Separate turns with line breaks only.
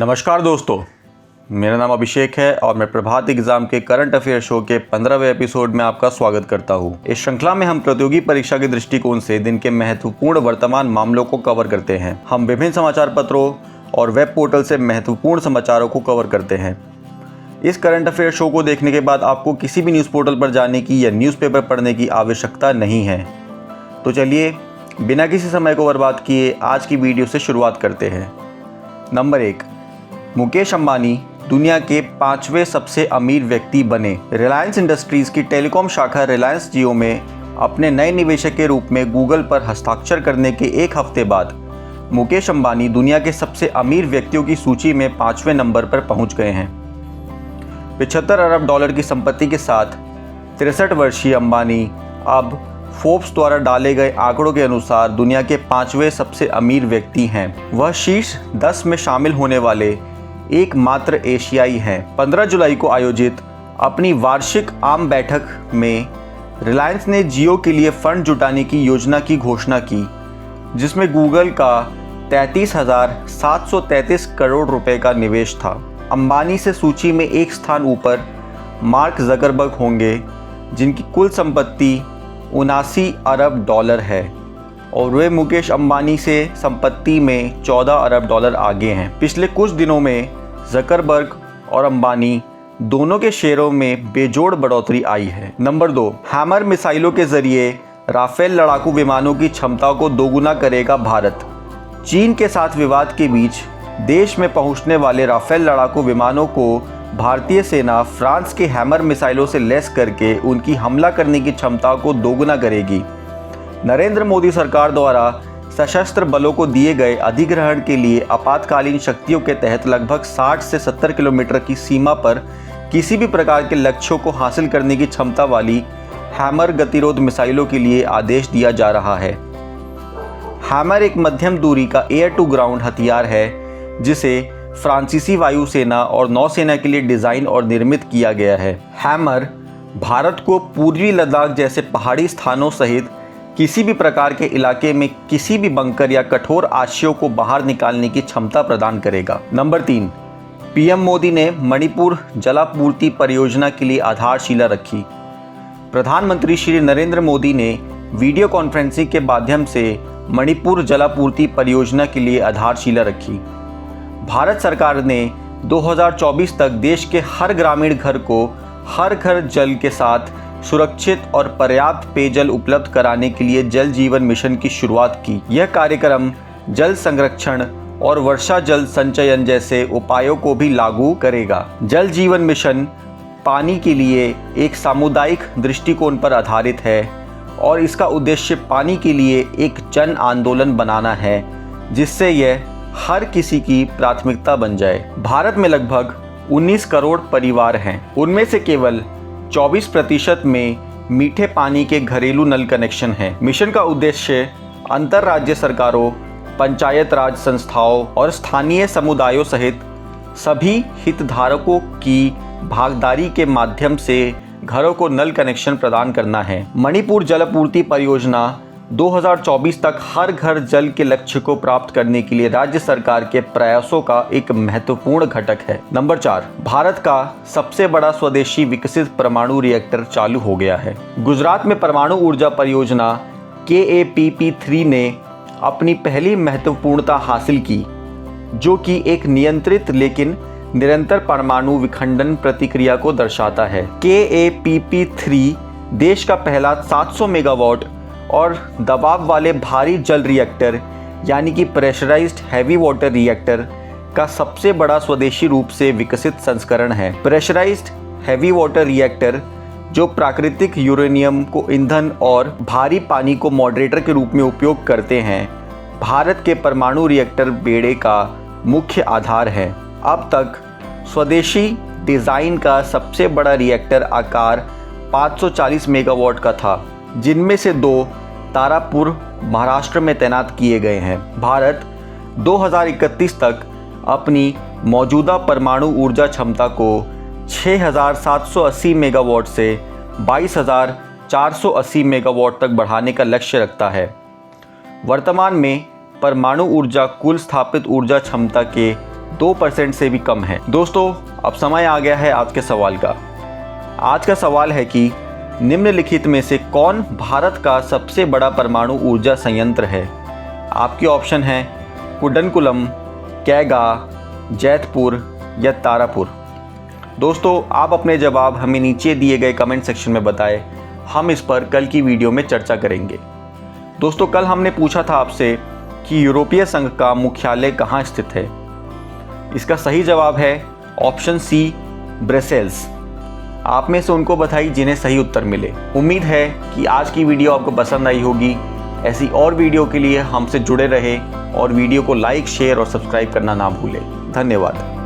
नमस्कार दोस्तों, मेरा नाम अभिषेक है और मैं प्रभात एग्जाम के करंट अफेयर शो के 15वें एपिसोड में आपका स्वागत करता हूं। इस श्रृंखला में हम प्रतियोगी परीक्षा के दृष्टिकोण से दिन के महत्वपूर्ण वर्तमान मामलों को कवर करते हैं। हम विभिन्न समाचार पत्रों और वेब पोर्टल से महत्वपूर्ण समाचारों को कवर करते हैं। इस करंट अफेयर शो को देखने के बाद आपको किसी भी न्यूज़ पोर्टल पर जाने की या न्यूज़पेपर पढ़ने की आवश्यकता नहीं है। तो चलिए बिना किसी समय को बर्बाद किए आज की वीडियो से शुरुआत करते हैं। नंबर 1, मुकेश अंबानी दुनिया के 5वें सबसे अमीर व्यक्ति बने। रिलायंस इंडस्ट्रीज की टेलीकॉम शाखा रिलायंस जियो में अपने नए निवेशक के रूप में गूगल पर हस्ताक्षर करने के एक हफ्ते बाद मुकेश अंबानी दुनिया के सबसे अमीर व्यक्तियों की सूची में 5वें नंबर पर पहुंच गए हैं। 75 अरब डॉलर की संपत्ति के साथ 63 वर्षीय अंबानी अब फोर्ब्स द्वारा डाले गए आंकड़ों के अनुसार दुनिया के 5वें सबसे अमीर व्यक्ति हैं। वह शीर्ष 10 में शामिल होने वाले एकमात्र एशियाई हैं। 15 जुलाई को आयोजित अपनी वार्षिक आम बैठक में रिलायंस ने जियो के लिए फंड जुटाने की योजना की घोषणा की, जिसमें गूगल का 33,733 करोड़ रुपए का निवेश था। अंबानी से सूची में एक स्थान ऊपर मार्क जकरबर्ग होंगे, जिनकी कुल संपत्ति 79 अरब डॉलर है और वे मुकेश अंबानी से संपत्ति में 14 अरब डॉलर आगे हैं। पिछले कुछ दिनों में जकरबर्ग और अंबानी दोनों के शेयरों में बेजोड़ बढ़ोतरी आई है। नंबर 2, हैमर मिसाइलों के जरिए राफेल लड़ाकू विमानों की क्षमता को दोगुना करेगा भारत। चीन के साथ विवाद के बीच देश में पहुंचने वाले राफेल लड़ाकू विमानों को भारतीय सेना फ्रांस के हैमर मिसाइलों से लैस करके उनकी हमला करने की क्षमता को दोगुना करेगी। नरेंद्र मोदी सरकार द्वारा सशस्त्र बलों को दिए गए अधिग्रहण के लिए आपातकालीन शक्तियों के तहत लगभग 60 से 70 किलोमीटर की सीमा पर किसी भी प्रकार के लक्ष्यों को हासिल करने की क्षमता वाली हैमर गतिरोध मिसाइलों के लिए आदेश दिया जा रहा है। हैमर एक मध्यम दूरी का एयर टू ग्राउंड हथियार है, जिसे फ्रांसीसी वायुसेना और नौसेना के लिए डिज़ाइन और निर्मित किया गया है। हैमर भारत को पूर्वी लद्दाख जैसे पहाड़ी स्थानों सहित किसी भी प्रकार के इलाके में किसी भी बंकर या कठोर आश्रयों को बाहर निकालने की क्षमता प्रदान करेगा। नंबर 3, पीएम मोदी ने मणिपुर जलापूर्ति परियोजना के लिए आधारशिला रखी। प्रधानमंत्री श्री नरेंद्र मोदी ने वीडियो कॉन्फ्रेंसिंग के माध्यम से मणिपुर जलापूर्ति परियोजना के लिए आधारशिला रखी। भारत सरकार ने 2024 तक देश के हर ग्रामीण घर को हर घर जल के साथ सुरक्षित और पर्याप्त पेयजल उपलब्ध कराने के लिए जल जीवन मिशन की शुरुआत की। यह कार्यक्रम जल संरक्षण और वर्षा जल संचयन जैसे उपायों को भी लागू करेगा। जल जीवन मिशन पानी के लिए एक सामुदायिक दृष्टिकोण पर आधारित है और इसका उद्देश्य पानी के लिए एक जन आंदोलन बनाना है, जिससे यह हर किसी की प्राथमिकता बन जाए। भारत में लगभग 19 करोड़ परिवार हैं। उनमें से केवल 24% में मीठे पानी के घरेलू नल कनेक्शन हैं। मिशन का उद्देश्य अंतर्राज्य सरकारों, पंचायत राज संस्थाओं और स्थानीय समुदायों सहित सभी हितधारकों की भागीदारी के माध्यम से घरों को नल कनेक्शन प्रदान करना है। मणिपुर जलापूर्ति परियोजना 2024 तक हर घर जल के लक्ष्य को प्राप्त करने के लिए राज्य सरकार के प्रयासों का एक महत्वपूर्ण घटक है। नंबर 4, भारत का सबसे बड़ा स्वदेशी विकसित परमाणु रिएक्टर चालू हो गया है। गुजरात में परमाणु ऊर्जा परियोजना KAPP3 ने अपनी पहली महत्वपूर्णता हासिल की, जो कि एक नियंत्रित लेकिन निरंतर परमाणु विखंडन प्रतिक्रिया को दर्शाता है। KAPP3 देश का पहला 700 मेगावाट और दबाव वाले भारी जल रिएक्टर यानी कि प्रेशराइज्ड हैवी वाटर रिएक्टर का सबसे बड़ा स्वदेशी रूप से विकसित संस्करण है। प्रेशराइज्ड हैवी वाटर रिएक्टर, जो प्राकृतिक यूरेनियम को ईंधन और भारी पानी को मॉडरेटर के रूप में उपयोग करते हैं, भारत के परमाणु रिएक्टर बेड़े का मुख्य आधार है। अब तक स्वदेशी डिज़ाइन का सबसे बड़ा रिएक्टर आकार 540 मेगावाट का था, जिनमें से 2 तारापुर महाराष्ट्र में तैनात किए गए हैं। भारत 2031 तक अपनी मौजूदा परमाणु ऊर्जा क्षमता को 6,780 मेगावाट से 22,480 मेगावाट तक बढ़ाने का लक्ष्य रखता है। वर्तमान में परमाणु ऊर्जा कुल स्थापित ऊर्जा क्षमता के 2% से भी कम है। दोस्तों, अब समय आ गया है आज के सवाल का। आज का सवाल है कि निम्नलिखित में से कौन भारत का सबसे बड़ा परमाणु ऊर्जा संयंत्र है। आपके ऑप्शन हैं कुडनकुलम, कैगा, जैतपुर या तारापुर। दोस्तों, आप अपने जवाब हमें नीचे दिए गए कमेंट सेक्शन में बताएं। हम इस पर कल की वीडियो में चर्चा करेंगे। दोस्तों, कल हमने पूछा था आपसे कि यूरोपीय संघ का मुख्यालय कहाँ स्थित है। इसका सही जवाब है ऑप्शन सी, ब्रसेल्स। आप में से उनको बधाई जिन्हें सही उत्तर मिले। उम्मीद है कि आज की वीडियो आपको पसंद आई होगी। ऐसी और वीडियो के लिए हमसे जुड़े रहे और वीडियो को लाइक, शेयर और सब्सक्राइब करना ना भूलें। धन्यवाद।